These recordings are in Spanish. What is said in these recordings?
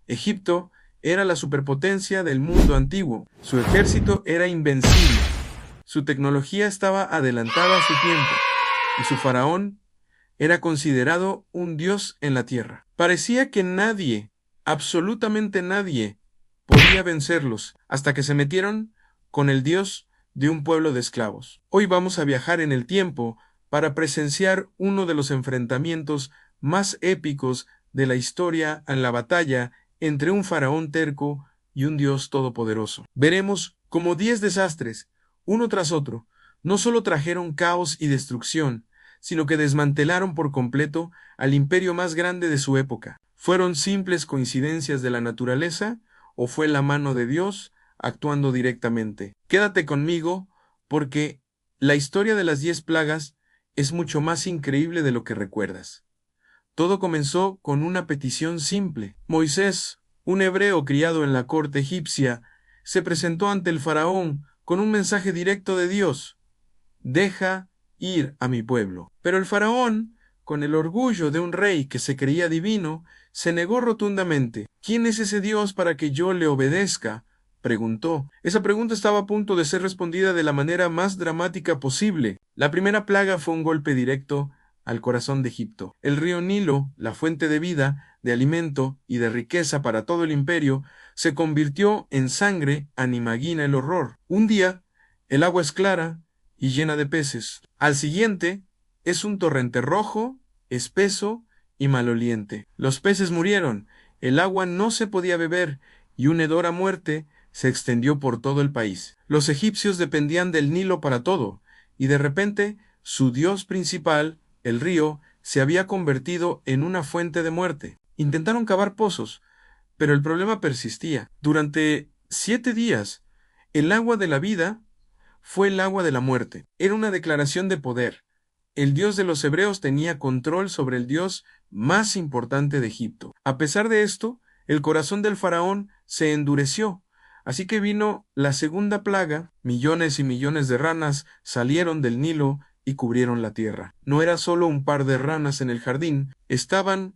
Egipto era la superpotencia del mundo antiguo. Su ejército era invencible. Su tecnología estaba adelantada a su tiempo. Y su faraón era considerado un dios en la tierra. Parecía que nadie, absolutamente nadie, podía vencerlos hasta que se metieron con el dios de un pueblo de esclavos. Hoy vamos a viajar en el tiempo para presenciar uno de los enfrentamientos más épicos de la historia en la batalla entre un faraón terco y un dios todopoderoso. Veremos cómo 10 desastres, uno tras otro, no solo trajeron caos y destrucción, sino que desmantelaron por completo al imperio más grande de su época. ¿Fueron simples coincidencias de la naturaleza o fue la mano de Dios actuando directamente? Quédate conmigo porque la historia de las 10 plagas es mucho más increíble de lo que recuerdas. Todo comenzó con una petición simple. Moisés, un hebreo criado en la corte egipcia, se presentó ante el faraón con un mensaje directo de Dios. Deja ir a mi pueblo. Pero el faraón, con el orgullo de un rey que se creía divino, se negó rotundamente. ¿Quién es ese Dios para que yo le obedezca?, preguntó. Esa pregunta estaba a punto de ser respondida de la manera más dramática posible. La primera plaga fue un golpe directo al corazón de Egipto. El río Nilo, la fuente de vida, de alimento y de riqueza para todo el imperio, se convirtió en sangre. Imagina el horror. Un día, el agua es clara y llena de peces. Al siguiente, es un torrente rojo, espeso y maloliente. Los peces murieron, el agua no se podía beber y un hedor a muerte se extendió por todo el país. Los egipcios dependían del Nilo para todo, y de repente su dios principal, el río, se había convertido en una fuente de muerte. Intentaron cavar pozos, pero el problema persistía. Durante 7 días, el agua de la vida fue el agua de la muerte. Era una declaración de poder. El dios de los hebreos tenía control sobre el dios más importante de Egipto. A pesar de esto, el corazón del faraón se endureció. Así que vino la segunda plaga. Millones y millones de ranas salieron del Nilo y cubrieron la tierra. No era solo un par de ranas en el jardín, estaban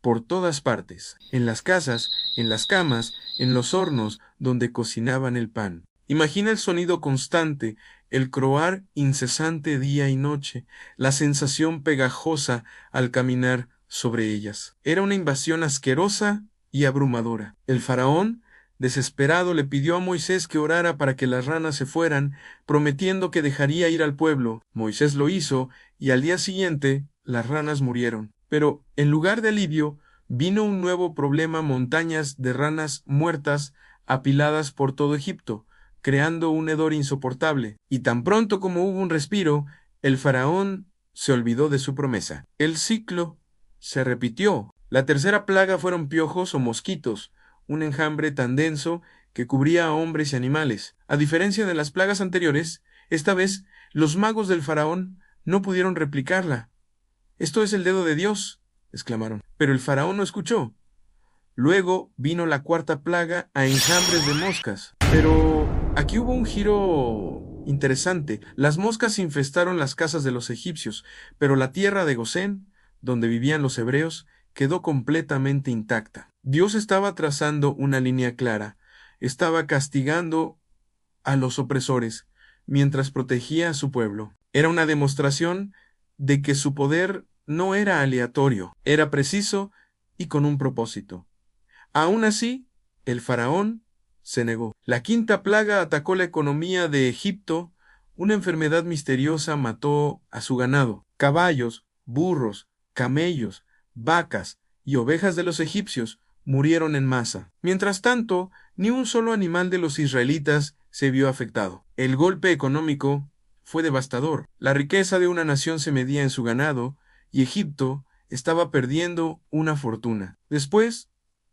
por todas partes, en las casas, en las camas, en los hornos donde cocinaban el pan. Imagina el sonido constante, el croar incesante día y noche, la sensación pegajosa al caminar sobre ellas. Era una invasión asquerosa y abrumadora. El faraón, desesperado, le pidió a Moisés que orara para que las ranas se fueran, prometiendo que dejaría ir al pueblo. Moisés lo hizo, y al día siguiente las ranas murieron. Pero, en lugar de alivio, vino un nuevo problema: montañas de ranas muertas apiladas por todo Egipto, creando un hedor insoportable. Y tan pronto como hubo un respiro, el faraón se olvidó de su promesa. El ciclo se repitió. La tercera plaga fueron piojos o mosquitos, un enjambre tan denso que cubría a hombres y animales. A diferencia de las plagas anteriores, esta vez los magos del faraón no pudieron replicarla. «Esto es el dedo de Dios», exclamaron. Pero el faraón no escuchó. Luego vino la cuarta plaga, a enjambres de moscas. Pero aquí hubo un giro interesante. Las moscas infestaron las casas de los egipcios, pero la tierra de Gosén, donde vivían los hebreos, quedó completamente intacta. Dios estaba trazando una línea clara. Estaba castigando a los opresores mientras protegía a su pueblo. Era una demostración de que su poder no era aleatorio, era preciso y con un propósito. Aún así, el faraón se negó. La quinta plaga atacó la economía de Egipto. Una enfermedad misteriosa mató a su ganado. Caballos, burros, camellos, vacas y ovejas de los egipcios murieron en masa. Mientras tanto, ni un solo animal de los israelitas se vio afectado. El golpe económico fue devastador. La riqueza de una nación se medía en su ganado, y Egipto estaba perdiendo una fortuna. Después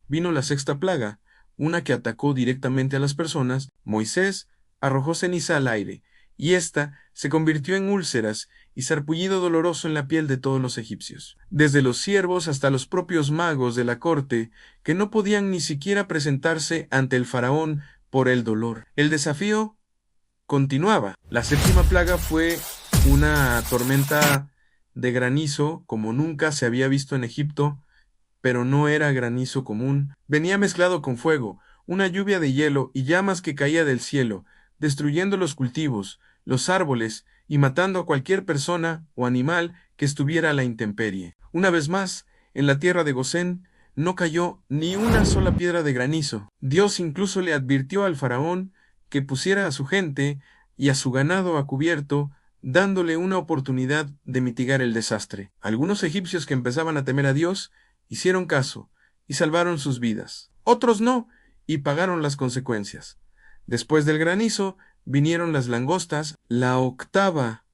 vino la sexta plaga, una que atacó directamente a las personas. Moisés arrojó ceniza al aire, y ésta se convirtió en úlceras y sarpullido doloroso en la piel de todos los egipcios, desde los siervos hasta los propios magos de la corte, que no podían ni siquiera presentarse ante el faraón por el dolor. El desafío continuaba. La séptima plaga fue una tormenta de granizo como nunca se había visto en Egipto, pero no era granizo común. Venía mezclado con fuego, una lluvia de hielo y llamas que caía del cielo, destruyendo los cultivos, los árboles y matando a cualquier persona o animal que estuviera a la intemperie. Una vez más, en la tierra de Gosén no cayó ni una sola piedra de granizo. Dios incluso le advirtió al faraón que pusiera a su gente y a su ganado a cubierto, dándole una oportunidad de mitigar el desastre. Algunos egipcios que empezaban a temer a Dios hicieron caso y salvaron sus vidas. Otros no, y pagaron las consecuencias. Después del granizo vinieron las langostas, la octava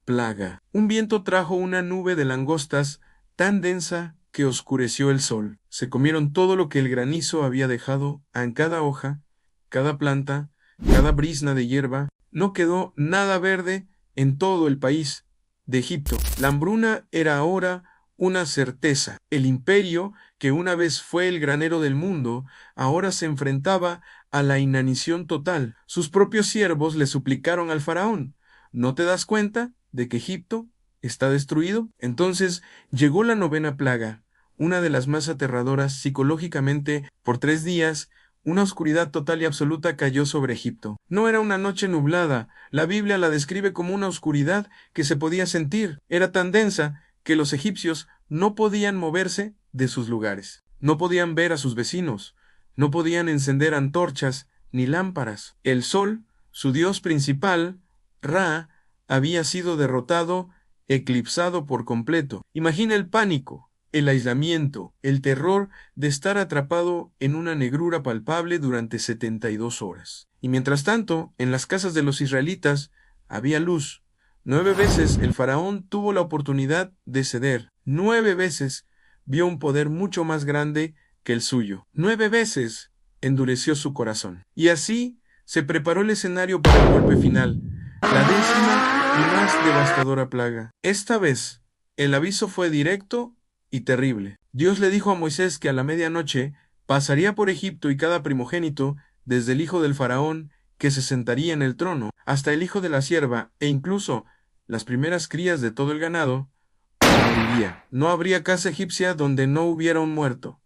plaga. Un viento trajo una nube de langostas tan densa que oscureció el sol. Se comieron todo lo que el granizo había dejado en cada hoja, cada planta, cada brizna de hierba. No quedó nada verde en todo el país de Egipto. La hambruna era ahora una certeza. El imperio, que una vez fue el granero del mundo, ahora se enfrentaba a la inanición total. Sus propios siervos le suplicaron al faraón: ¿no te das cuenta de que Egipto está destruido? Entonces llegó la novena plaga, una de las más aterradoras psicológicamente. Por 3 días, una oscuridad total y absoluta cayó sobre Egipto. No era una noche nublada, la Biblia la describe como una oscuridad que se podía sentir. Era tan densa que los egipcios no podían moverse de sus lugares. No podían ver a sus vecinos, no podían encender antorchas ni lámparas. El sol, su dios principal, Ra, había sido derrotado, eclipsado por completo. Imagina el pánico, el aislamiento, el terror de estar atrapado en una negrura palpable durante 72 horas. Y mientras tanto, en las casas de los israelitas había luz. 9 veces el faraón tuvo la oportunidad de ceder. 9 veces vio un poder mucho más grande que el suyo. 9 veces endureció su corazón. Y así se preparó el escenario para el golpe final, la 10ª y más devastadora plaga. Esta vez, el aviso fue directo y terrible. Dios le dijo a Moisés que a la medianoche pasaría por Egipto y cada primogénito, desde el hijo del faraón, que se sentaría en el trono, hasta el hijo de la sierva, e incluso las primeras crías de todo el ganado, moriría. No habría casa egipcia donde no hubiera un muerto.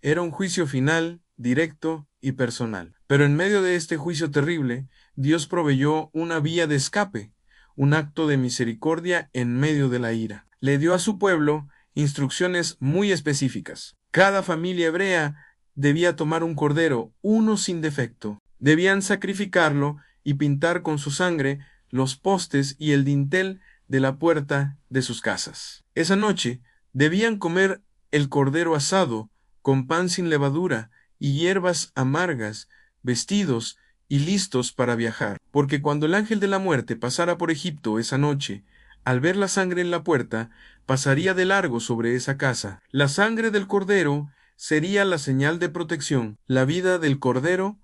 Era un juicio final, directo y personal. Pero en medio de este juicio terrible, Dios proveyó una vía de escape, un acto de misericordia en medio de la ira. Le dio a su pueblo instrucciones muy específicas. Cada familia hebrea debía tomar un cordero, uno sin defecto. Debían sacrificarlo y pintar con su sangre los postes y el dintel de la puerta de sus casas. Esa noche debían comer el cordero asado, con pan sin levadura y hierbas amargas, vestidos y listos para viajar. Porque cuando el ángel de la muerte pasara por Egipto esa noche, al ver la sangre en la puerta, pasaría de largo sobre esa casa. La sangre del cordero sería la señal de protección, la vida del cordero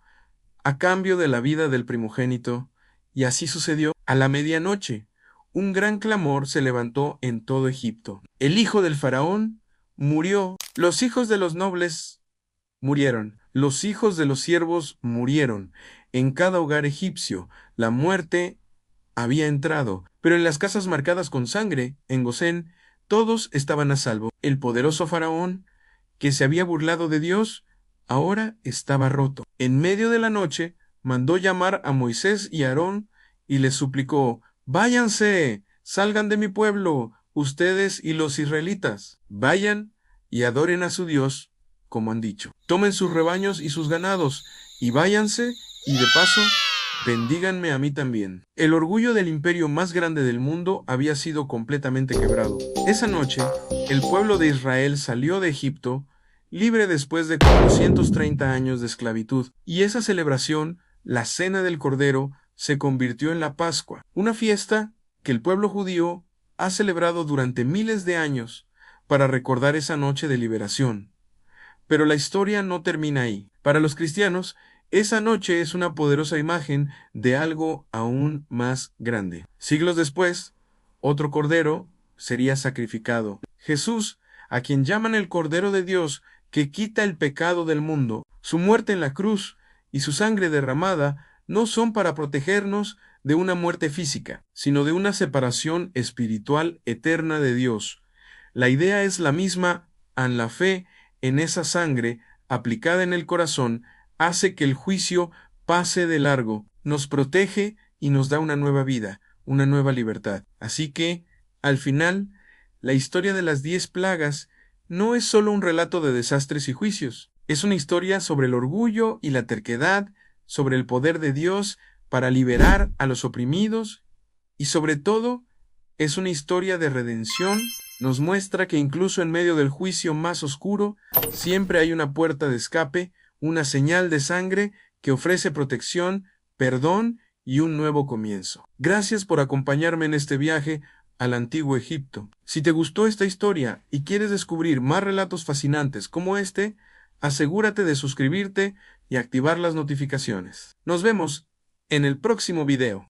a cambio de la vida del primogénito. Y así sucedió. A la medianoche, un gran clamor se levantó en todo Egipto. El hijo del faraón murió. Los hijos de los nobles murieron. Los hijos de los siervos murieron. En cada hogar egipcio, la muerte había entrado, pero en las casas marcadas con sangre, en Gosén, todos estaban a salvo. El poderoso faraón, que se había burlado de Dios, ahora estaba roto. En medio de la noche, mandó llamar a Moisés y a Aarón y les suplicó: «Váyanse, salgan de mi pueblo, ustedes y los israelitas. Vayan y adoren a su Dios, como han dicho. Tomen sus rebaños y sus ganados, y váyanse, y de paso, bendíganme a mí también». El orgullo del imperio más grande del mundo había sido completamente quebrado. Esa noche, el pueblo de Israel salió de Egipto, libre después de 430 años de esclavitud, y esa celebración, la Cena del Cordero, se convirtió en la Pascua, una fiesta que el pueblo judío ha celebrado durante miles de años para recordar esa noche de liberación. Pero la historia no termina ahí. Para los cristianos, esa noche es una poderosa imagen de algo aún más grande. Siglos después, otro cordero sería sacrificado. Jesús, a quien llaman el Cordero de Dios, que quita el pecado del mundo. Su muerte en la cruz y su sangre derramada no son para protegernos de una muerte física, sino de una separación espiritual eterna de Dios. La idea es la misma en la fe en esa sangre aplicada en el corazón hace que el juicio pase de largo, nos protege y nos da una nueva vida, una nueva libertad. Así que, al final, la historia de las 10 plagas no es solo un relato de desastres y juicios. Es una historia sobre el orgullo y la terquedad, sobre el poder de Dios para liberar a los oprimidos y, sobre todo, es una historia de redención. Nos muestra que incluso en medio del juicio más oscuro, siempre hay una puerta de escape, una señal de sangre que ofrece protección, perdón y un nuevo comienzo. Gracias por acompañarme en este viaje al antiguo Egipto. Si te gustó esta historia y quieres descubrir más relatos fascinantes como este, asegúrate de suscribirte y activar las notificaciones. Nos vemos en el próximo video.